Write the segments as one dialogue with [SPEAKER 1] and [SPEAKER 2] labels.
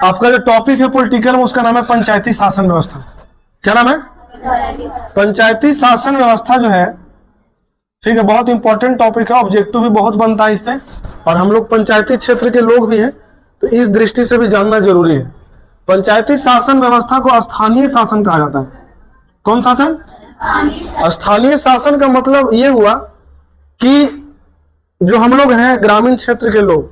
[SPEAKER 1] आपका जो टॉपिक है पॉलिटिकल में, उसका नाम है पंचायती शासन व्यवस्था। क्या नाम है? पंचायती शासन व्यवस्था जो है, ठीक है, बहुत इंपॉर्टेंट टॉपिक है, ऑब्जेक्टिव भी बहुत बनता है इससे, और हम लोग पंचायती क्षेत्र के लोग भी हैं तो इस दृष्टि से भी जानना जरूरी है। पंचायती शासन व्यवस्था को स्थानीय शासन कहा जाता है। कौन शासन? स्थानीय शासन का मतलब ये हुआ कि जो हम लोग हैं ग्रामीण क्षेत्र के लोग,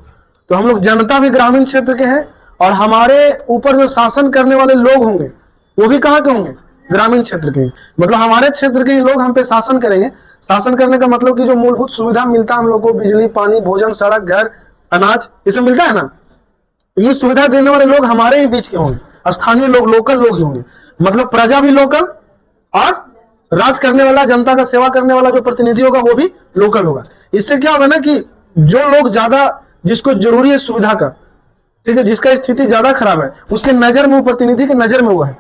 [SPEAKER 1] तो हम लोग जनता भी ग्रामीण क्षेत्र के हैं, और हमारे ऊपर जो शासन करने वाले लोग होंगे वो भी कहाँ के होंगे? ग्रामीण क्षेत्र के। मतलब हमारे क्षेत्र के लोग हम पे शासन करेंगे। शासन करने का मतलब कि जो मूलभूत सुविधा मिलता है हम लोग को, बिजली, पानी, भोजन, सड़क, घर, अनाज, ये सब मिलता है ना, ये सुविधा देने वाले लोग हमारे ही बीच के होंगे, स्थानीय लोग, लोकल लोग होंगे। मतलब प्रजा भी लोकल, और राज करने वाला, जनता का सेवा करने वाला जो प्रतिनिधि होगा वो भी लोकल होगा। इससे क्या होगा ना कि जो लोग ज्यादा, जिसको जरूरी है सुविधा का, ठीक है, जिसका स्थिति ज्यादा खराब है, उसके नजर में, वो प्रतिनिधि के नजर में हुआ है,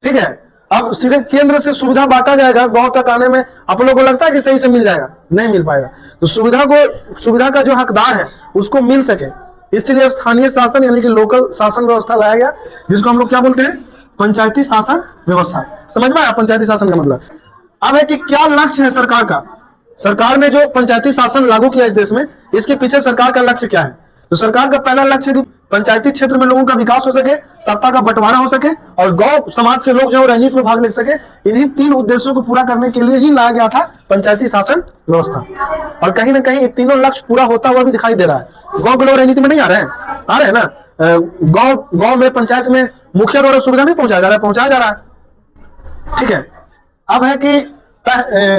[SPEAKER 1] ठीक है। अब सीधे केंद्र से सुविधा बांटा जाएगा, गांव तक आने में आप लोगों को लगता है कि सही से मिल जाएगा? नहीं मिल पाएगा। तो सुविधा का जो हकदार है उसको मिल सके, इसलिए स्थानीय शासन यानी कि लोकल शासन व्यवस्था लाया गया, जिसको हम लोग क्या बोलते हैं? पंचायती शासन व्यवस्था। समझ में आया पंचायती शासन का मतलब? अब है कि क्या लक्ष्य है सरकार का। सरकार ने जो पंचायती शासन लागू किया इस देश में, इसके पीछे सरकार का लक्ष्य क्या है? तो सरकार का पहला लक्ष्य है कि पंचायती क्षेत्र में लोगों का विकास हो सके, सत्ता का बंटवारा हो सके, और गांव समाज के लोग जो राजनीति में भाग ले सके। इन्हीं तीन उद्देश्यों को पूरा करने के लिए ही लाया गया था पंचायती शासन व्यवस्था। और कहीं ना कहीं ये तीनों लक्ष्य पूरा होता हुआ भी दिखाई दे रहा है। गांव के लोग राजनीति में नहीं आ रहे हैं? आ रहे हैं ना। गांव में, पंचायत में मुखिया द्वारा सुविधा नहीं पहुंचाया जा रहा है? पहुंचाया जा रहा है, ठीक है। अब है कि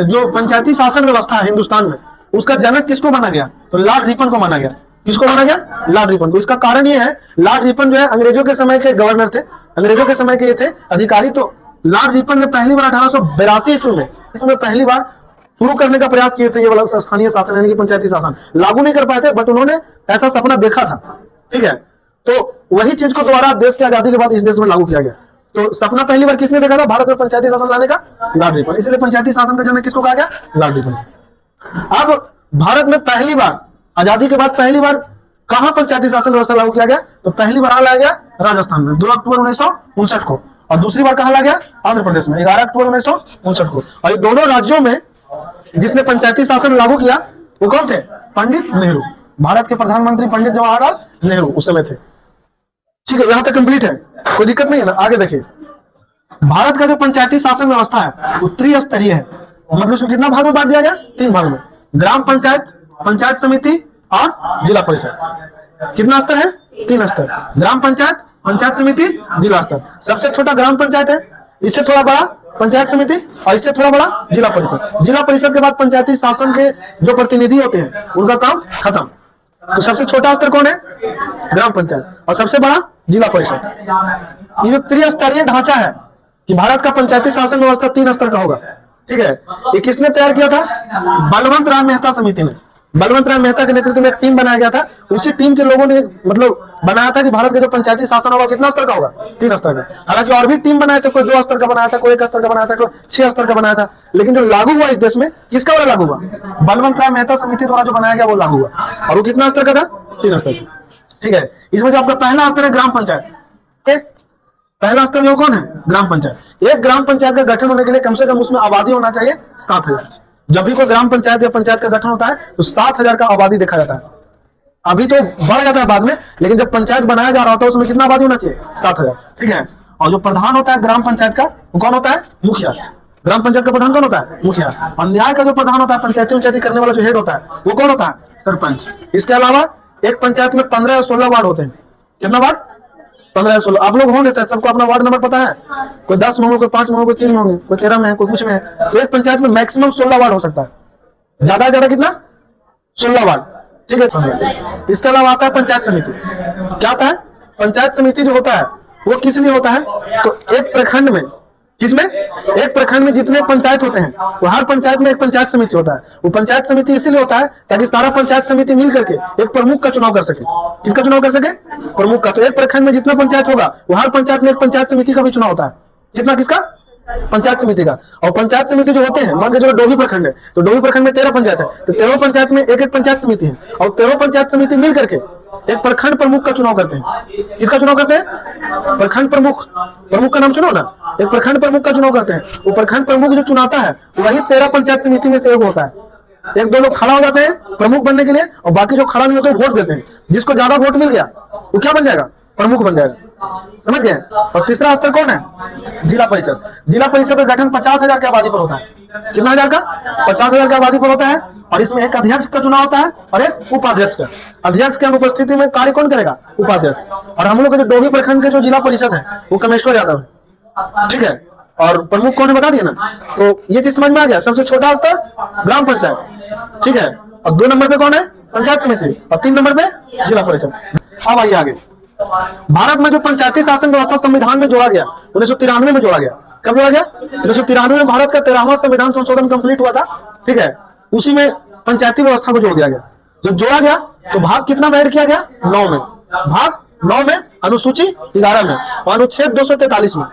[SPEAKER 1] जो पंचायती शासन व्यवस्था है हिंदुस्तान में, उसका जनक किसको माना गया? तो लॉर्ड रिपन को माना गया। किसको माना गया? लॉर्ड रिपन को। इसका कारण ये है, लॉर्ड रिपन जो है अंग्रेजों के समय के गवर्नर थे, अंग्रेजों के समय के ये थे अधिकारी। तो लॉर्ड रिपन ने पहली बार 1882 ईस्वी में इसमें पहली बार शुरू करने का प्रयास किए थे। ये वाला स्थानीय शासन यानी कि पंचायती शासन लागू नहीं कर पाए थे, बट उन्होंने ऐसा सपना देखा था, ठीक है। तो वही चीज को दोबारा देश की आजादी के बाद इस देश में लागू किया गया। तो सपना पहली बार किसने देखा था भारत में पंचायती शासन लाने का? Lord Ripon. इसलिए पंचायती शासन का जनक किसको कहा गया? Lord Ripon. अब भारत में पहली बार, आजादी के बाद पहली बार कहां पंचायती शासन व्यवस्था लागू किया गया? तो पहली बार लाया गया राजस्थान में 2 अक्टूबर 1959 को, और दूसरी बार कहां लाया गया? आंध्र प्रदेश में 11 अक्टूबर 1959 को। और ये दोनों राज्यों में जिसने पंचायती शासन लागू किया वो कौन थे? पंडित नेहरू। भारत के प्रधानमंत्री पंडित जवाहरलाल नेहरू उस समय थे, ठीक है। यहां तक कंप्लीट है, कोई दिक्कत नहीं है ना? आगे देखिए, भारत का जो पंचायती शासन व्यवस्था है वो त्रिस्तरीय है। मतलब उसको कितना भाग में बांट दिया गया? 3 भाग में। ग्राम पंचायत, पंचायत समिति और जिला परिषद। कितना स्तर है? 3 स्तर। ग्राम पंचायत, पंचायत समिति, जिला स्तर। सबसे छोटा ग्राम पंचायत है, इससे थोड़ा बड़ा पंचायत समिति, और इससे थोड़ा बड़ा जिला परिषद। जिला परिषद के बाद पंचायती शासन के जो प्रतिनिधि होते हैं उनका काम खत्म। तो सबसे छोटा स्तर कौन है? ग्राम पंचायत, और सबसे बड़ा जिला परिषद। ये जो त्रिस्तरीय ढांचा है कि भारत का पंचायती शासन व्यवस्था 3 स्तर का होगा, ठीक है। ये किसने तैयार किया था? बलवंत राय मेहता समिति ने। बलवंत राय मेहता के नेतृत्व में एक टीम बनाया गया था। उसी टीम के लोगों ने मतलब बनाया था कि भारत का जो पंचायती शासन होगा कितना स्तर का होगा? 3 स्तर का। हालांकि और भी टीम बनाए थे, कोई 2 स्तर का बनाया था, कोई 1 स्तर का बनाया था, कोई 6 स्तर का बनाया था। लेकिन जो लागू हुआ इस देश में, किसका वाला लागू हुआ? बलवंत राय मेहता समिति द्वारा जो बनाया गया वो लागू हुआ, और वो कितना स्तर का था? 3 स्तर का, ठीक है। इसमें जो आपका पहला स्तर है ग्राम पंचायत। पहला स्तर जो कौन है? ग्राम पंचायत। एक ग्राम पंचायत का गठन होने के लिए कम से कम उसमें आबादी होना चाहिए 7000। जब भी कोई ग्राम पंचायत या पंचायत का गठन होता है तो 7000 का आबादी देखा जाता है। अभी तो बढ़ जाता है बाद में, लेकिन जब पंचायत बनाया जा रहा होता है उसमें कितना आबादी होना चाहिए? 7000, ठीक है। और जो प्रधान होता है ग्राम पंचायत का वो कौन होता है? मुखिया। ग्राम पंचायत का प्रधान कौन होता है? मुखिया। और न्याय का जो प्रधान होता है, पंचायती करने वाला जो हेड होता है वो कौन होता है? सरपंच। इसके अलावा एक पंचायत में 15 या 16 वार्ड होते हैं। कितना वार्ड? 15 या 16। आप लोग होंगे सर, सबको अपना वार्ड नंबर पता है? कोई 10 में होंगे, कोई 5 में होंगे, कोई 3 में होंगे, कोई 13 में है, कोई कुछ में है। तो एक पंचायत में मैक्सिमम 16 वार्ड हो सकता है। ज्यादा से ज्यादा कितना? 16 वार्ड, ठीक है। इसके अलावा आता है पंचायत समिति। क्या आता है? पंचायत समिति जो होता है वो किस लिए होता है? तो एक प्रखंड में, किसमें? एक प्रखंड में जितने पंचायत होते हैं वो हर पंचायत में एक पंचायत समिति होता है। वो पंचायत समिति इसीलिए होता है ताकि सारा पंचायत समिति मिल करके एक प्रमुख का चुनाव कर सके। किसका चुनाव कर सके? प्रमुख का। तो एक प्रखंड में जितना पंचायत होगा वो हर पंचायत में एक पंचायत समिति का भी चुनाव होता है। कितना? किसका? पंचायत समिति का। और पंचायत समिति जो होते हैं, मान के चलो डोभी प्रखंड है तो डोभी प्रखंड में 13 पंचायत है, तो 13 पंचायत में एक एक पंचायत समिति है, और 13 पंचायत समिति मिल करके एक प्रखंड प्रमुख का चुनाव करते हैं। किसका चुनाव करते हैं? प्रखंड प्रमुख। प्रमुख का नाम सुनो ना, एक प्रखंड प्रमुख का चुनाव करते हैं। वो प्रखंड प्रमुख जो चुनाता है वही 13 पंचायत समिति में से एक होता है। एक दो लोग खड़ा हो जाते हैं प्रमुख बनने के लिए, और बाकी जो खड़ा नहीं होते वोट देते हैं। जिसको ज्यादा वोट मिल गया वो क्या बन जाएगा? प्रमुख बन जाएगा। समझ गए? और तीसरा स्तर कौन है? जिला परिषद। जिला परिषद का गठन 50,000 की आबादी पर होता है। कितना हजार का? 50,000 की आबादी पर होता है। और इसमें एक अध्यक्ष का चुनाव होता है और एक उपाध्यक्ष का। अध्यक्ष के अनुपस्थिति में कार्य कौन करेगा? उपाध्यक्ष। और हम लोग के जो डोभी प्रखंड के जो जिला परिषद है वो कमेश्वर यादव है। ठीक है। और प्रमुख कौन है बता दिया ना। तो ये चीज समझ में आ गया। सबसे छोटा स्तर ग्राम पंचायत। ठीक है। और 2 नंबर पे कौन है? पंचायत समिति। और 3 नंबर पे जिला परिषद। अब आइए आगे। भारत में जो पंचायती शासन व्यवस्था संविधान में जोड़ा गया 1993 में जोड़ा गया। कब जोड़ा गया? 1993 में भारत का 13वां संविधान संशोधन कंप्लीट हुआ था। ठीक है। उसी में पंचायती व्यवस्था को जोड़ दिया गया। जब जोड़ा गया तो भाग कितना में ऐड किया गया? 9 में। भाग 9 में, अनुसूची 11 में और अनुच्छेद 243 में।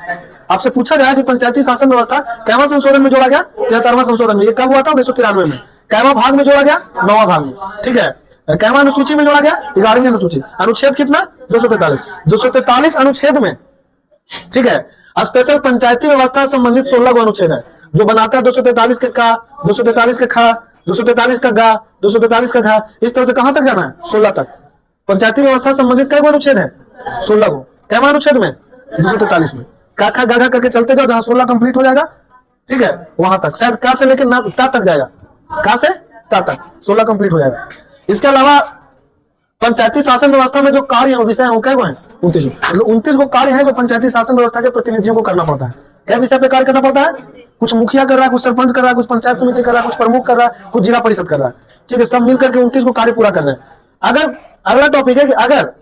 [SPEAKER 1] आपसे पूछा गया कि पंचायती शासन व्यवस्था कैवा संशोधन में जोड़ा गया? 73वां संशोधन में। ये कब हुआ था? 1993 में। कैवा भाग में जोड़ा गया? 9वां भाग में। ठीक है। कैवा अनुसूची में जोड़ा गया? 11वीं अनुसूची। अनुच्छेद कितना? 243। 243 अनुच्छेद में। ठीक है। स्पेशल पंचायती व्यवस्था संबंधित 16 अनुच्छेद है जो बनाता है 243 के का, 243 के खा, 243 का गा, 243 का घा। इस तरह से कहां तक जाना है? 16 तक। पंचायती व्यवस्था संबंधित कई अनुच्छेद है? 16 को। कैवा अनुच्छेद में? 243 में। का खा गा करके चलते जाओ, जहां 16 कंप्लीट हो जाएगा। ठीक है। वहां तक शायद का से लेकर ना ता तक जाएगा। का से ता तक 16 कंप्लीट हो जाएगा। इसके अलावा पंचायती शासन व्यवस्था में जो कार्य है विषय है वो क्या है? 29। मतलब 29 को कार्य है जो पंचायती शासन व्यवस्था के प्रतिनिधियों को करना पड़ता है। क्या विषय पे कार्य करना पड़ता है? कुछ मुखिया कर रहा है, कुछ सरपंच कर रहा है, कुछ पंचायत समिति कर रहा है, कुछ प्रमुख कर रहा है, कुछ जिला परिषद कर रहा है। ठीक है। सब मिलकर के 29 को कार्य पूरा कर रहे हैं। अगर अगला टॉपिक है कि अगर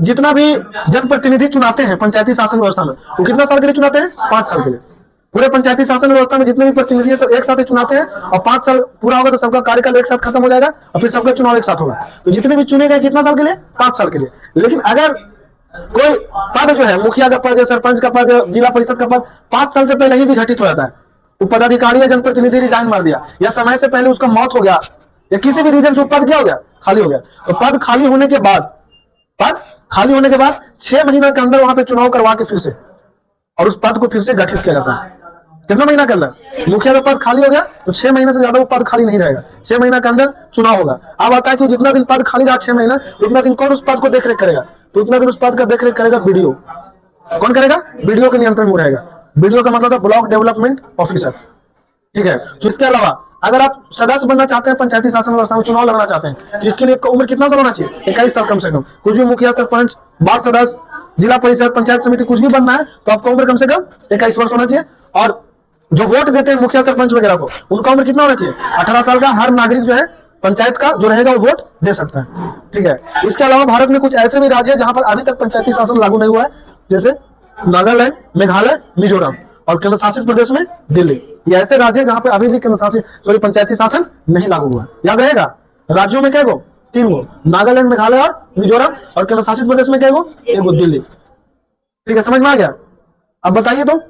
[SPEAKER 1] जितना भी जनप्रतिनिधि चुनाते हैं पंचायती शासन व्यवस्था में वो कितना साल के लिए चुनाते हैं? 5 साल के लिए। पूरे पंचायती शासन व्यवस्था में जितने भी प्रतिनिधि है सब एक साथ ही चुनाते हैं और 5 साल पूरा होगा तो सबका कार्यकाल एक साथ खत्म हो जाएगा और फिर सबका चुनाव एक साथ होगा। तो जितने भी चुने गए कितना साल के लिए? 5 साल के लिए। लेकिन अगर कोई पद जो है मुखिया का पद, सरपंच का पद, जिला परिषद का पद 5 साल से पहले ही विघटित हो जाता है, वो पदाधिकारी या जनप्रतिनिधि रिजाइन मार दिया या समय से पहले उसका मौत हो गया या किसी भी रीजन से पद क्या हो गया? खाली हो गया। तो पद खाली होने के बाद 6 महीने के अंदर वहां पे चुनाव करवा के फिर से और उस पद को फिर से गठित किया जाता है। कितना महीना के अंदर? मुखिया का पद खाली हो गया तो 6 महीने से ज्यादा वो पद खाली नहीं रहेगा। 6 महीने के अंदर चुनाव होगा। अब आता है कि जितना दिन पद खाली रहा 6 महीना उतना दिन कौन उस पद को देखरेख करेगा? तो उतना दिन उस पद का देखरेख करेगा बीडीओ। कौन करेगा? बीडीओ के नियंत्रण में रहेगा। बीडीओ का मतलब है ब्लॉक डेवलपमेंट ऑफिसर। ठीक है। तो इसके अलावा अगर आप सदस्य बनना चाहते हैं पंचायती शासन व्यवस्था में चुनाव लड़ना चाहते हैं तो इसके लिए उम्र कितना साल होना चाहिए? 21 साल कम से कम। कुछ भी मुखिया, सरपंच, वार्ड सदस्य, जिला परिषद, पंचायत समिति कुछ भी बनना है तो आपका उम्र कम से कम 21 वर्ष होना चाहिए। और जो वोट देते हैं मुखिया, सरपंच वगैरह को उनका उम्र कितना होना चाहिए? 18 साल का। हर नागरिक जो है पंचायत का जो रहेगा वो वोट दे सकता है। ठीक है। इसके अलावा भारत में कुछ ऐसे भी राज्य है जहां पर अभी तक पंचायती शासन लागू नहीं हुआ है, जैसे नागालैंड, मेघालय, मिजोरम और केंद्र शासित प्रदेश में दिल्ली। ये ऐसे राज्य है जहां पर अभी भी पंचायती शासन नहीं लागू हुआ है। याद रहेगा राज्यों में क्या गो? 3 गो, नागालैंड, मेघालय और मिजोरम। और केंद्र शासित प्रदेश में क्या गो? 1 गो, दिल्ली। ठीक है। समझ में आ गया? अब बताइए तो